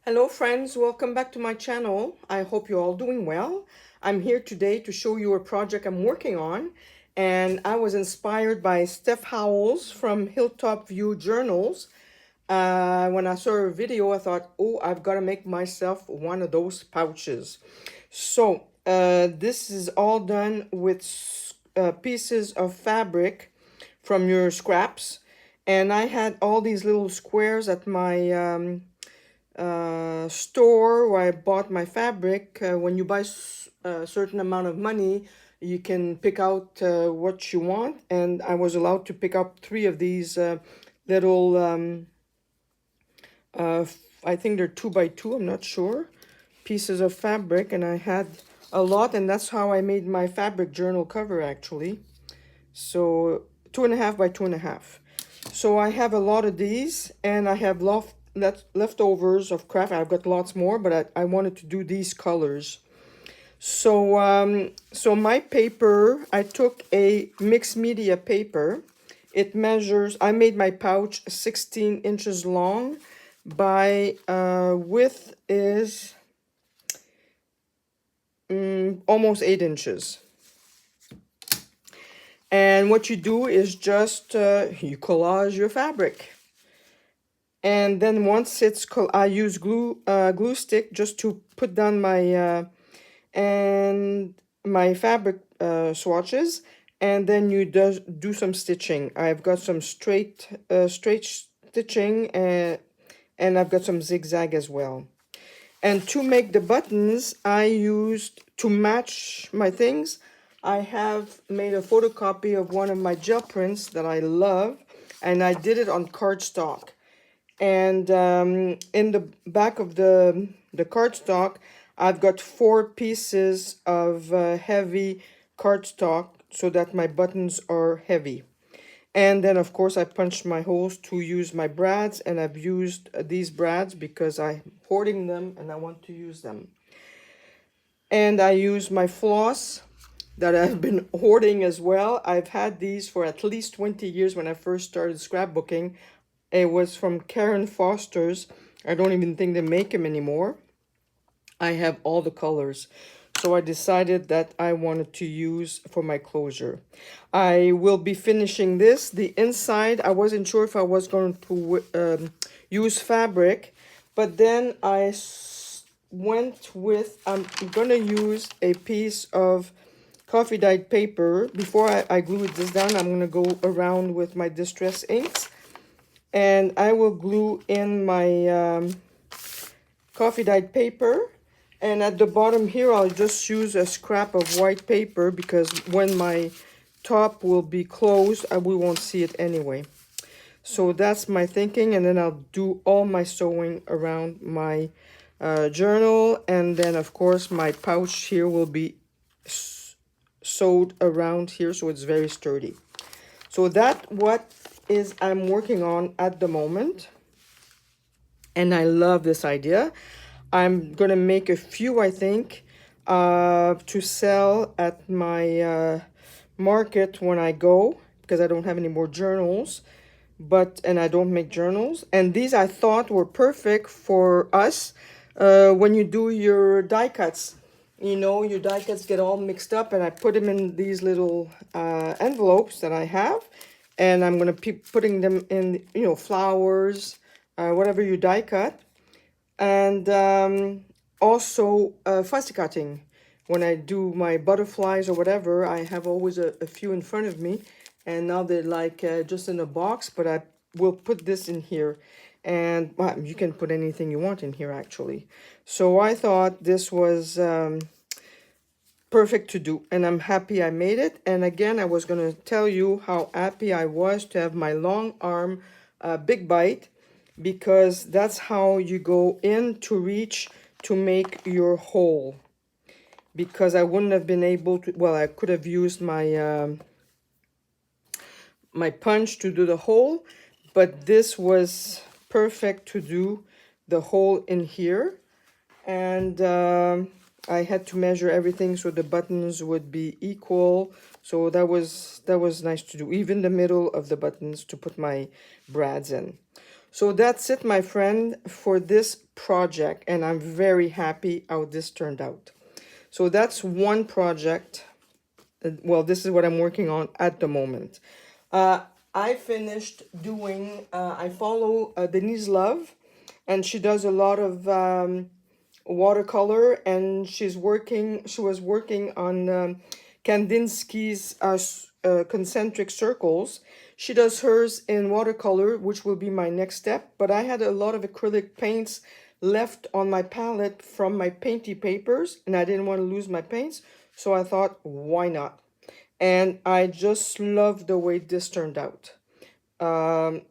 Hello friends, welcome back to my channel. I hope you're all doing well. I'm here today to show you a project I'm working on, and I was inspired by Steph Howells from Hilltop Views Journals. When I saw her video, I thought, oh, I've got to make myself one of those pouches. So this is all done with pieces of fabric from your scraps, and I had all these little squares at my store where I bought my fabric. When you buy a certain amount of money, you can pick out what you want, and I was allowed to pick up 3 of these little I think they're 2 by 2, I'm not sure, pieces of fabric, and I had a lot, and that's how I made my fabric journal cover actually. So 2.5 by 2.5. So I have a lot of these, and I have leftovers of craft. I've got lots more, but I wanted to do these colors. So so my paper, I took a mixed media paper. It measures, I made my pouch 16 inches long by width is almost 8 inches. And what you do is just you collage your fabric. And then once it's I use glue stick just to put down my and my fabric swatches, and then you do some stitching. I've got some straight stitching, and I've got some zigzag as well. And to make the buttons, I used, to match my things, I have made a photocopy of one of my gel prints that I love, and I did it on cardstock. And in the back of the cardstock, I've got 4 pieces of heavy cardstock so that my buttons are heavy. And then, of course, I punched my holes to use my brads, and I've used these brads because I'm hoarding them and I want to use them. And I use my floss that I've been hoarding as well. I've had these for at least 20 years when I first started scrapbooking. It was from Karen Foster's. I don't even think they make them anymore. I have all the colors. So I decided that I wanted to use for my closure. I will be finishing this. The inside, I wasn't sure if I was going to use fabric, but then I went with, I'm going to use a piece of coffee dyed paper. Before I glue this down, I'm going to go around with my distress inks, and I will glue in my coffee dyed paper. And at the bottom here, I'll just use a scrap of white paper because when my top will be closed, we won't see it anyway. So that's my thinking. And then I'll do all my sewing around my journal. And then, of course, my pouch here will be sewed around here, so it's very sturdy. So that's what I'm working on at the moment. And I love this idea. I'm going to make a few, I think, to sell at my market when I go, because I don't have any more journals, and I don't make journals. And these I thought were perfect for us when you do your die cuts. You know, your die cuts get all mixed up, and I put them in these little envelopes that I have. And I'm going to be putting them in, you know, flowers, whatever you die cut. And also fussy cutting. When I do my butterflies or whatever, I have always a few in front of me. And now they're like just in a box, but I will put this in here. And well, you can put anything you want in here, actually. So I thought this was perfect to do. And I'm happy I made it. And again, I was going to tell you how happy I was to have my long arm Big Bite, because that's how you go in to reach to make your hole. Because I wouldn't have been able to, well, I could have used my my punch to do the hole, but this was perfect to do the hole in here. And I had to measure everything so the buttons would be equal. So that was nice to do, even the middle of the buttons, to put my brads in. So that's it, my friend, for this project, and I'm very happy how this turned out. So that's one project. Well, this is what I'm working on at the moment. Uh, I finished doing, I follow Denise Love, and she does a lot of watercolor, and she was working on Kandinsky's concentric circles. She does hers in watercolor, which will be my next step, but I had a lot of acrylic paints left on my palette from my painty papers, and I didn't want to lose my paints, so I thought, why not? And I just love the way this turned out. Um,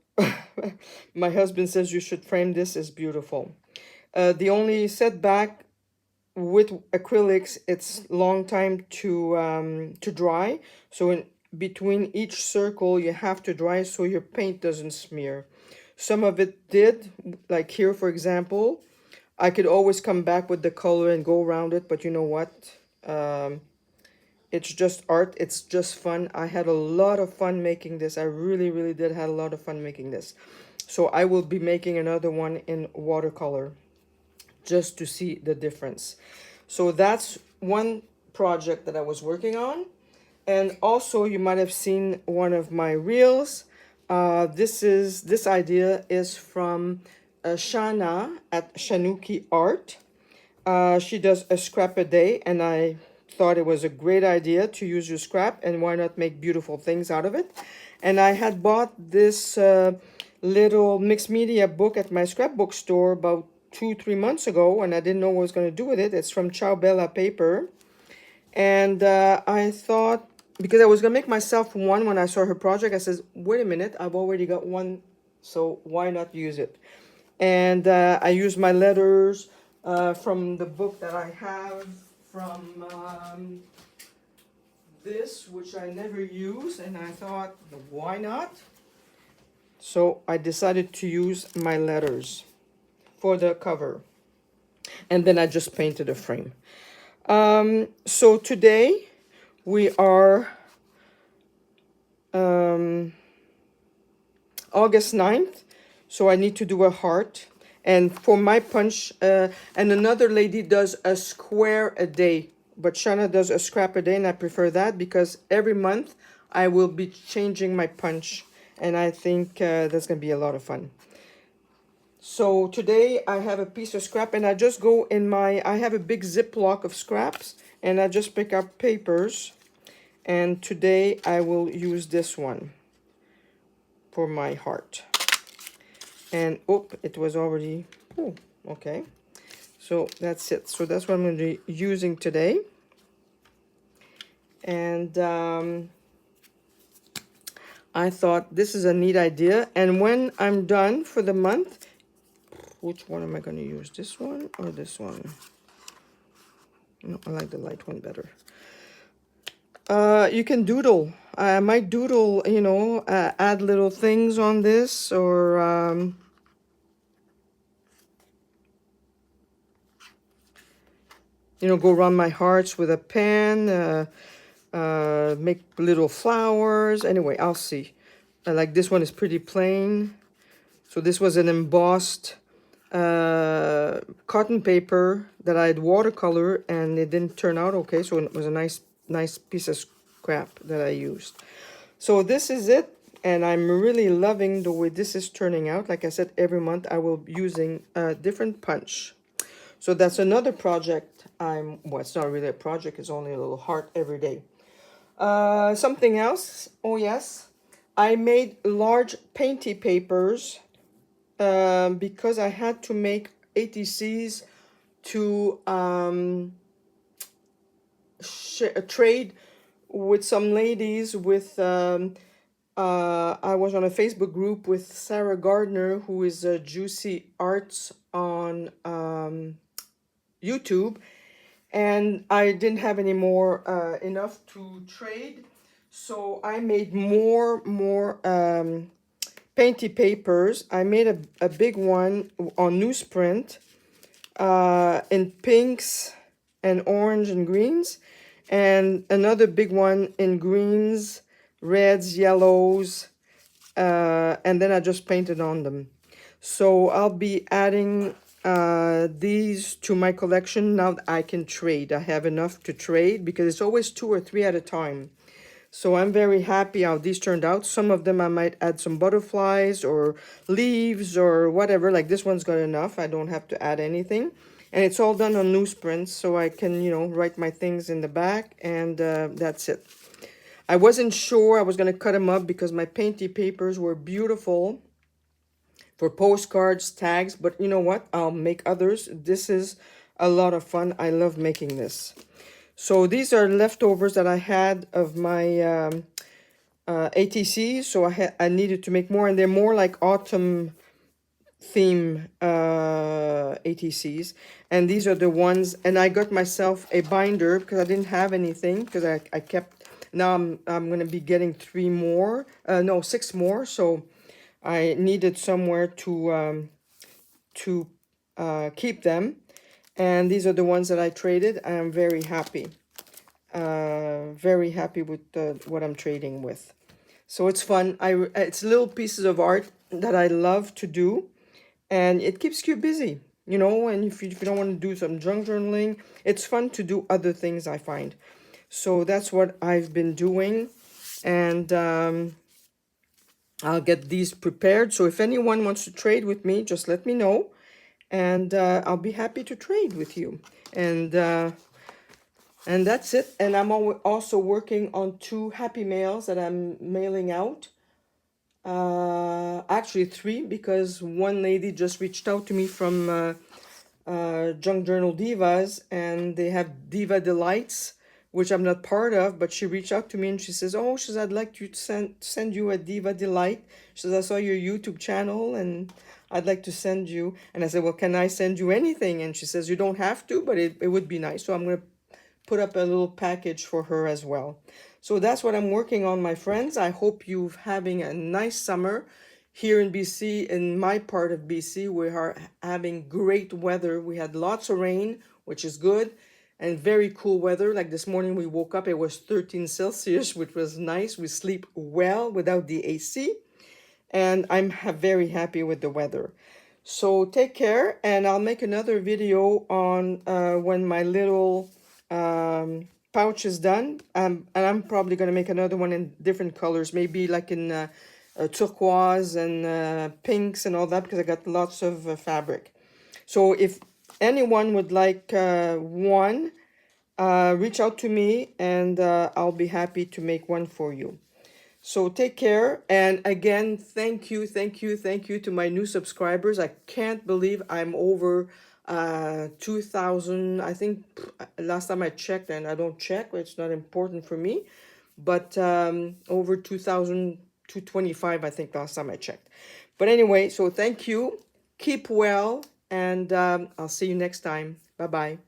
my husband says you should frame this, as beautiful. The only setback with acrylics, it's long time to dry. So in between each circle, you have to dry so your paint doesn't smear. Some of it did, like here, for example. I could always come back with the color and go around it, but you know what? It's just art. It's just fun. I had a lot of fun making this. I really, really did have a lot of fun making this. So I will be making another one in watercolor just to see the difference. So that's one project that I was working on. And also you might have seen one of my reels. This idea is from Shana at Shanuki Art. She does a scrap a day, and I thought it was a great idea to use your scrap, and why not make beautiful things out of it. And I had bought this little mixed media book at my scrapbook store about 2-3 months ago, and I didn't know what I was going to do with it. It's from Ciao Bella paper. And I thought, because I was going to make myself one when I saw her project, I says, wait a minute, I've already got one, so why not use it? And I used my letters from the book that I have from this, which I never use, and I thought, why not? So I decided to use my letters for the cover. And then I just painted a frame. So today we are August 9th. So I need to do a heart. And for my punch, and another lady does a square a day. But Shana does a scrap a day, and I prefer that because every month I will be changing my punch. And I think that's going to be a lot of fun. So today I have a piece of scrap, and I just go in I have a big Ziploc of scraps, and I just pick up papers. And today I will use this one for my heart. And it was already, okay. So that's it. So that's what I'm going to be using today. And I thought this is a neat idea. And when I'm done for the month, which one am I going to use? This one or this one? No, I like the light one better. You can doodle. I might doodle, add little things on this, or go around my hearts with a pen, make little flowers. Anyway, I'll see. Like this one is pretty plain. So this was an embossed cotton paper that I had watercolor, and it didn't turn out okay. So it was a nice piece of scrap that I used. So this is it, and I'm really loving the way this is turning out. Like I said, every month I will be using a different punch. So that's another project. Well, it's not really a project, it's only a little heart every day. Something else, oh yes, I made large painty papers because I had to make ATCs to trade with some ladies with I was on a Facebook group with Sarah Gardner, who is Juicy Arts on YouTube, and I didn't have any more enough to trade, so I made more painty papers. I made a big one on newsprint in pinks and orange and greens, and another big one in greens, reds, yellows, and then I just painted on them. So I'll be adding these to my collection now that I can trade. I have enough to trade because it's always 2 or 3 at a time. So I'm very happy how these turned out. Some of them I might add some butterflies or leaves or whatever. Like this one's got enough. I don't have to add anything. And it's all done on newsprint, so I can, write my things in the back, and that's it. I wasn't sure I was going to cut them up because my painty papers were beautiful for postcards, tags, but you know what? I'll make others. This is a lot of fun. I love making this. So these are leftovers that I had of my ATCs, so I needed to make more, and they're more like autumn theme ATCs, and these are the ones. And I got myself a binder because I didn't have anything, because I kept. Now I'm gonna be getting 3 more, no, 6 more. So I needed somewhere to keep them, and these are the ones that I traded. I am very happy with what I'm trading with. So it's fun. It's little pieces of art that I love to do, and it keeps you busy, and if you don't want to do some junk journaling, it's fun to do other things, I find. So that's what I've been doing, and I'll get these prepared. So if anyone wants to trade with me, just let me know, and I'll be happy to trade with you. And that's it. And I'm also working on 2 happy mails that I'm mailing out. Actually 3, because one lady just reached out to me from Junk Journal Divas, and they have Diva Delights, which I'm not part of, but she reached out to me and she says, I'd like you to send you a Diva Delight. She says, I saw your YouTube channel and I'd like to send you. And I said, well, can I send you anything? And she says, you don't have to, but it would be nice. So I'm going to put up a little package for her as well. So that's what I'm working on, my friends. I hope you're having a nice summer. Here in BC, in my part of BC, we are having great weather. We had lots of rain, which is good, and very cool weather. Like this morning we woke up, it was 13 Celsius, which was nice. We sleep well without the AC, and I'm very happy with the weather. So take care, and I'll make another video on when my little pouch is done, and I'm probably going to make another one in different colors, maybe like in turquoise and pinks and all that, because I got lots of fabric. So if anyone would like one, reach out to me, and I'll be happy to make one for you. So take care, and again, thank you to my new subscribers. I can't believe I'm over 2,000. I think last time I checked, and I don't check, it's not important for me, but over 2,225, I think, last time I checked. But anyway, so thank you, keep well, and I'll see you next time. Bye bye.